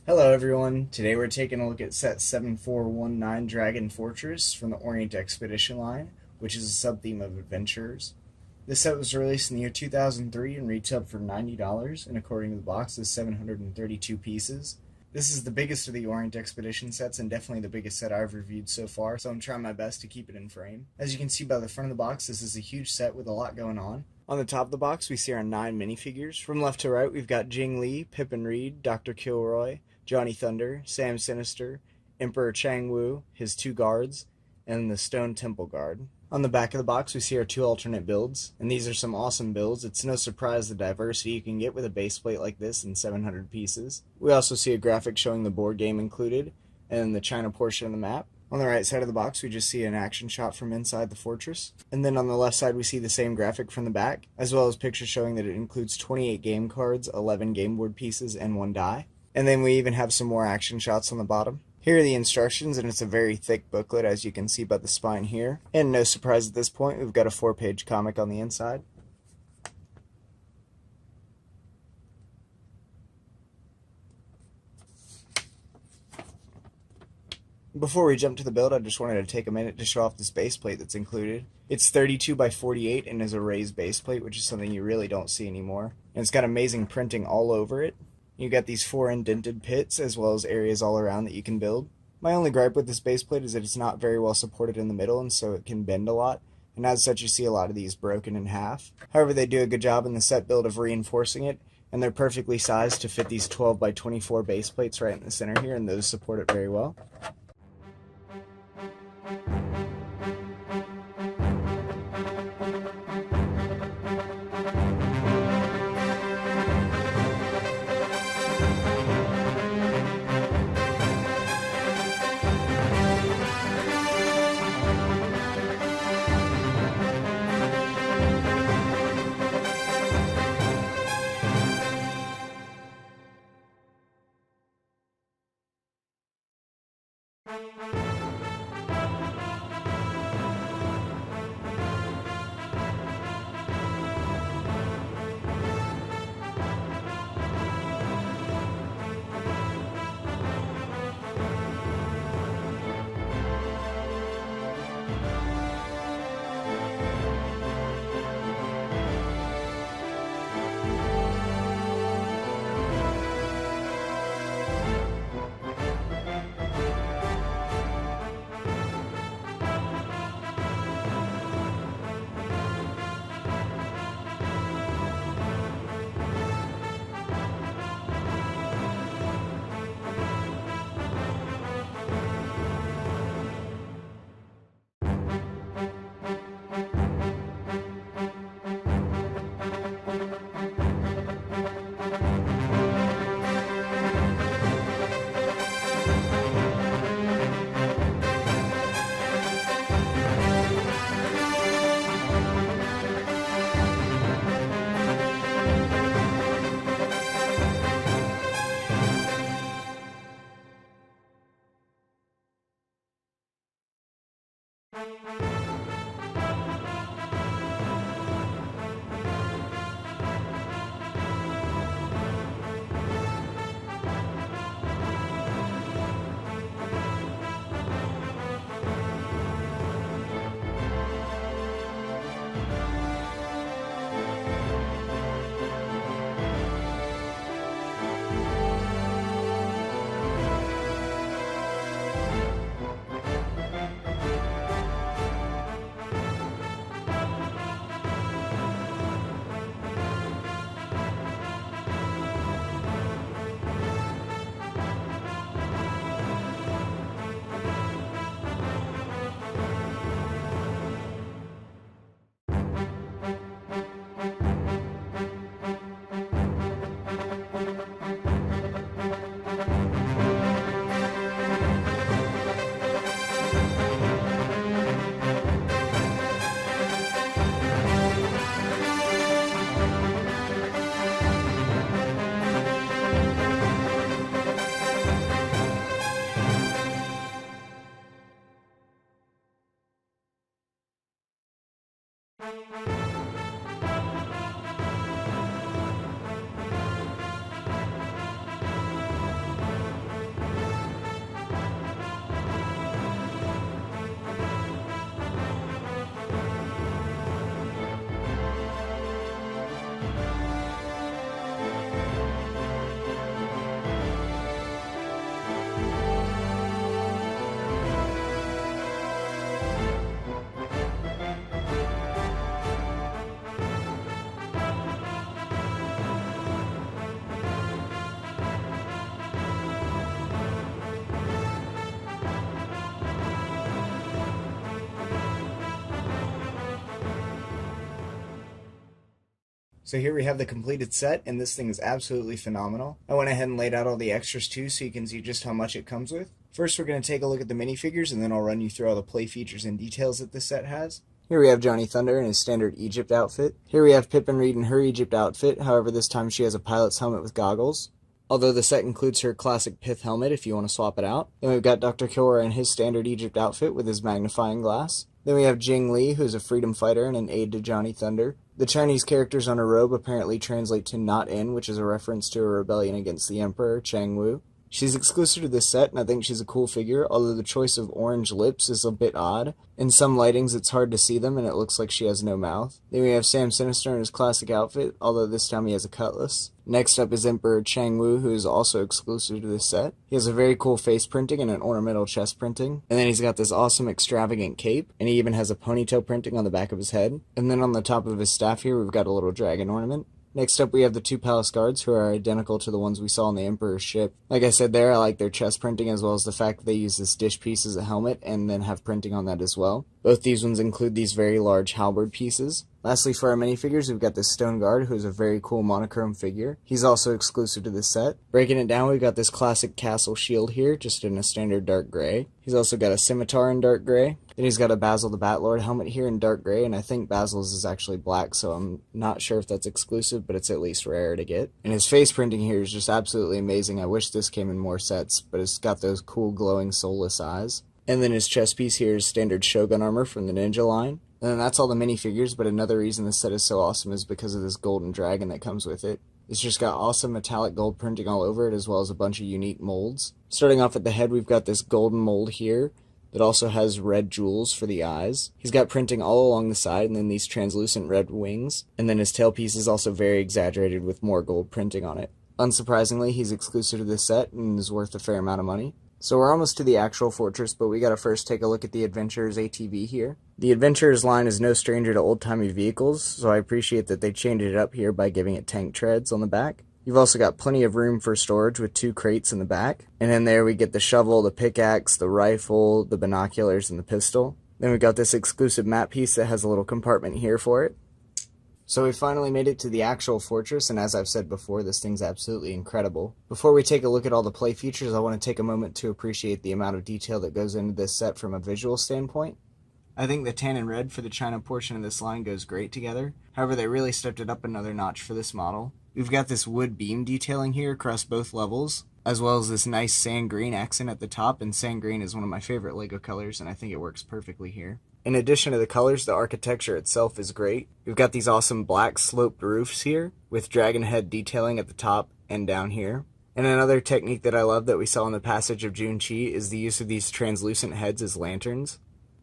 Hello everyone, today we're taking a look at set 7419 Dragon Fortress from the Orient Expedition line, which is a sub-theme of adventurers. This set was released in the year 2003 and retailed for $90, and according to the box is 732 pieces. This is the biggest of the Orient Expedition sets and definitely the biggest set I've reviewed so far, so I'm trying my best to keep it in frame. As you can see by the front of the box, this is a huge set with a lot going on. On the top of the box, we see our 9 minifigures. From left to right, we've got Jing Lee, Pippin Reed, Dr. Kilroy, Johnny Thunder, Sam Sinister, Emperor Chang Liu, his 2 guards, and the Stone Temple Guard. On the back of the box, we see our 2 alternate builds, and these are some awesome builds. It's no surprise the diversity you can get with a base plate like this in 700 pieces. We also see a graphic showing the board game included, and the China portion of the map. On the right side of the box, we just see an action shot from inside the fortress. And then on the left side, we see the same graphic from the back, as well as pictures showing that it includes 28 game cards, 11 game board pieces, and 1 die. And then we even have some more action shots on the bottom. Here are the instructions, and it's a very thick booklet, as you can see by the spine here. And no surprise at this point, we've got a 4-page comic on the inside. Before we jump to the build, I just wanted to take a minute to show off this base plate that's included. It's 32 by 48 and is a raised base plate, which is something you really don't see anymore. And it's got amazing printing all over it. You got these 4 indented pits, as well as areas all around that you can build. My only gripe with this base plate is that it's not very well supported in the middle, and so it can bend a lot, and as such you see a lot of these broken in half. However, they do a good job in the set build of reinforcing it, and they're perfectly sized to fit these 12 by 24 base plates right in the center here, and those support it very well. So here we have the completed set, and this thing is absolutely phenomenal. I went ahead and laid out all the extras too, so you can see just how much it comes with. First, we're going to take a look at the minifigures, and then I'll run you through all the play features and details that this set has. Here we have Johnny Thunder in his standard Egypt outfit. Here we have Pippin Reed in her Egypt outfit, however this time she has a pilot's helmet with goggles. Although the set includes her classic pith helmet if you want to swap it out. Then we've got Dr. Kilroy in his standard Egypt outfit with his magnifying glass. Then we have Jing Lee, who's a freedom fighter and an aide to Johnny Thunder. The Chinese characters on her robe apparently translate to not in, which is a reference to a rebellion against the Emperor, Chang Liu. She's exclusive to this set, and I think she's a cool figure, although the choice of orange lips is a bit odd. In some lightings it's hard to see them, and it looks like she has no mouth. Then we have Sam Sinister in his classic outfit, although this time he has a cutlass. Next up is Emperor Chang Liu, who is also exclusive to this set. He has a very cool face printing and an ornamental chest printing. And then he's got this awesome extravagant cape, and he even has a ponytail printing on the back of his head. And then on the top of his staff here we've got a little dragon ornament. Next up we have the two palace guards, who are identical to the ones we saw on the Emperor's ship. Like I said there, I like their chest printing as well as the fact that they use this dish piece as a helmet and then have printing on that as well. Both these ones include these very large halberd pieces. Lastly, for our minifigures, we've got this stone guard, who is a very cool monochrome figure. He's also exclusive to this set. Breaking it down, we've got this classic castle shield here, just in a standard dark gray. He's also got a scimitar in dark gray. Then he's got a Basil the Batlord helmet here in dark gray, and I think Basil's is actually black, so I'm not sure if that's exclusive, but it's at least rare to get. And his face printing here is just absolutely amazing. I wish this came in more sets, but it's got those cool glowing soulless eyes. And then his chest piece here is standard Shogun armor from the Ninja line. And then that's all the minifigures, but another reason this set is so awesome is because of this golden dragon that comes with it. It's just got awesome metallic gold printing all over it, as well as a bunch of unique molds. Starting off at the head, we've got this golden mold here that also has red jewels for the eyes. He's got printing all along the side, and then these translucent red wings. And then his tailpiece is also very exaggerated with more gold printing on it. Unsurprisingly, he's exclusive to this set and is worth a fair amount of money. So we're almost to the actual fortress, but we gotta first take a look at the Adventurers ATV here. The Adventurers line is no stranger to old-timey vehicles, so I appreciate that they changed it up here by giving it tank treads on the back. You've also got plenty of room for storage with 2 crates in the back. And in there we get the shovel, the pickaxe, the rifle, the binoculars, and the pistol. Then we've got this exclusive map piece that has a little compartment here for it. So we finally made it to the actual fortress, and as I've said before, this thing's absolutely incredible. Before we take a look at all the play features, I want to take a moment to appreciate the amount of detail that goes into this set from a visual standpoint. I think the tan and red for the China portion of this line goes great together. However, they really stepped it up another notch for this model. We've got this wood beam detailing here across both levels, as well as this nice sand green accent at the top, and sand green is one of my favorite LEGO colors, and I think it works perfectly here. In addition to the colors, the architecture itself is great. We've got these awesome black sloped roofs here, with dragon head detailing at the top and down here. And another technique that I love that we saw in the Passage of Junchi is the use of these translucent heads as lanterns.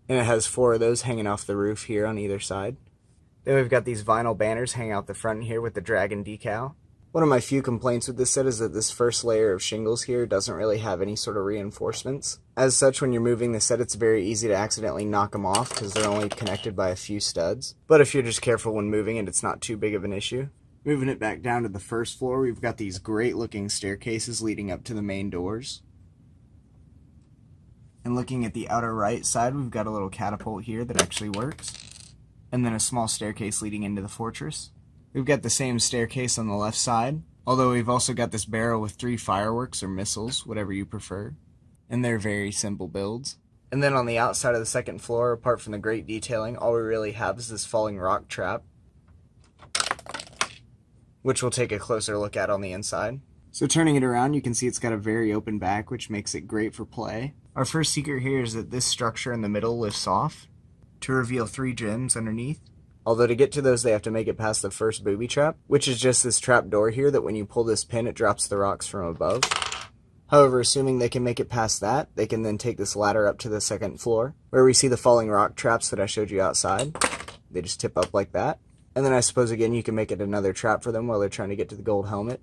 And it has 4 of those hanging off the roof here on either side. Then we've got these vinyl banners hanging out the front here with the dragon decal. One of my few complaints with this set is that this first layer of shingles here doesn't really have any sort of reinforcements. As such, when you're moving the set, it's very easy to accidentally knock them off because they're only connected by a few studs. But if you're just careful when moving it, it's not too big of an issue. Moving it back down to the first floor, we've got these great looking staircases leading up to the main doors. And looking at the outer right side, we've got a little catapult here that actually works. And then a small staircase leading into the fortress. We've got the same staircase on the left side, although we've also got this barrel with 3 fireworks or missiles, whatever you prefer. And they're very simple builds. And then on the outside of the second floor, apart from the great detailing, all we really have is this falling rock trap, which we'll take a closer look at on the inside. So turning it around, you can see it's got a very open back, which makes it great for play. Our first secret here is that this structure in the middle lifts off to reveal 3 gems underneath. Although to get to those, they have to make it past the first booby trap, which is just this trap door here that when you pull this pin, it drops the rocks from above. However, assuming they can make it past that, they can then take this ladder up to the second floor, where we see the falling rock traps that I showed you outside. They just tip up like that. And then I suppose again you can make it another trap for them while they're trying to get to the gold helmet.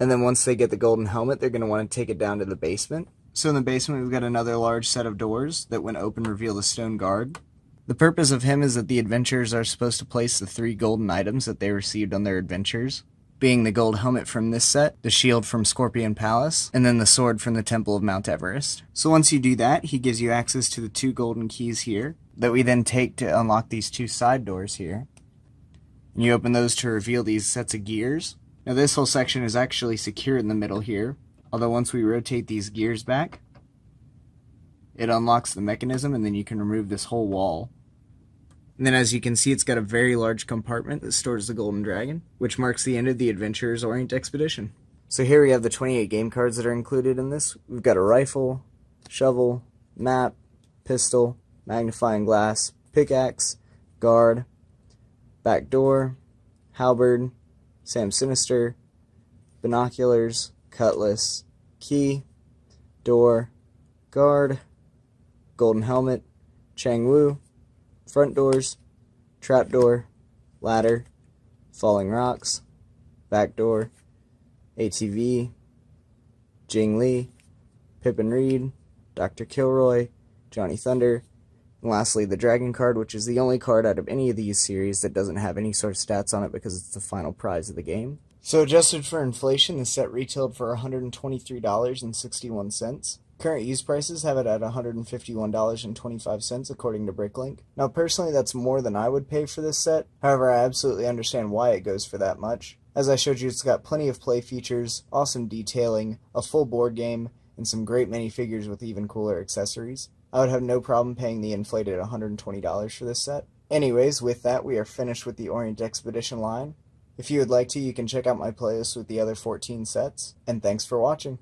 And then once they get the golden helmet, they're going to want to take it down to the basement. So in the basement, we've got another large set of doors that when open reveal the stone guard. The purpose of him is that the adventurers are supposed to place the 3 golden items that they received on their adventures, being the gold helmet from this set, the shield from Scorpion Palace, and then the sword from the Temple of Mount Everest. So once you do that, he gives you access to the 2 golden keys here, that we then take to unlock these 2 side doors here. And you open those to reveal these sets of gears. Now this whole section is actually secure in the middle here, although once we rotate these gears back, it unlocks the mechanism and then you can remove this whole wall. And then as you can see, it's got a very large compartment that stores the Golden Dragon, which marks the end of the Adventurer's Orient Expedition. So here we have the 28 game cards that are included in this. We've got a rifle, shovel, map, pistol, magnifying glass, pickaxe, guard, back door, halberd, Sam Sinister, binoculars, cutlass, key, door, guard, golden helmet, Chang Liu, front doors, trapdoor, ladder, falling rocks, back door, ATV, Jing Lee, Pippin Reed, Dr. Kilroy, Johnny Thunder, and lastly the Dragon card, which is the only card out of any of these series that doesn't have any sort of stats on it because it's the final prize of the game. So adjusted for inflation, the set retailed for $123.61. Current used prices have it at $151.25 according to Bricklink. Now personally that's more than I would pay for this set, however I absolutely understand why it goes for that much. As I showed you, it's got plenty of play features, awesome detailing, a full board game, and some great minifigures with even cooler accessories. I would have no problem paying the inflated $120 for this set. Anyways, with that we are finished with the Orient Expedition line. If you would like to, you can check out my playlist with the other 14 sets, and thanks for watching.